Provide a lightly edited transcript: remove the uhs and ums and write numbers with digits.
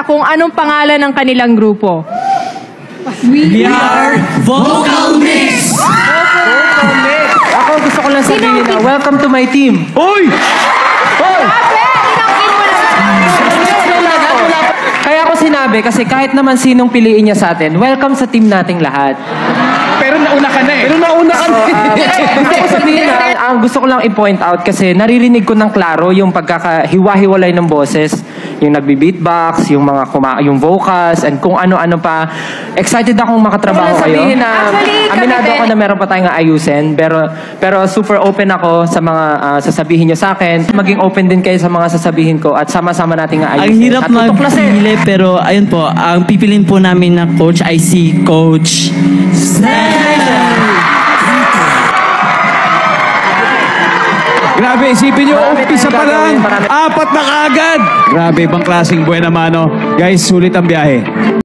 Kung anong pangalan ng kanilang grupo. We are Vocal Mix! Vocal Mix! Ako gusto ko lang sabihin na, welcome to my team. Uy! Kaya ako sinabi, kasi kahit naman sinong piliin niya sa atin, welcome sa team nating lahat. Pero nauna ka na eh. Pero nauna ka na. Gusto ko sabihin na, gusto ko lang i-point out kasi naririnig ko ng klaro yung pagkakahiwa-hiwalay ng boses, yung nagbi-beatbox, yung mga yung vocals, and kung ano-ano pa. Excited akong makatrabaho kayo. Aminado ako na meron pa tayong ayusin, pero super open ako sa mga sasabihin nyo sa akin. Maging open din kayo sa mga sasabihin ko at sama-sama natin nga ayusin. Ang hirap magpili, pero ayun po, ang pipilin po namin na coach ay si Coach Grabe, isipin nyo, umpisa pa lang, 4 na kaagad. Grabe, ibang klaseng buwan naman, no? Guys, sulit ang biyahe.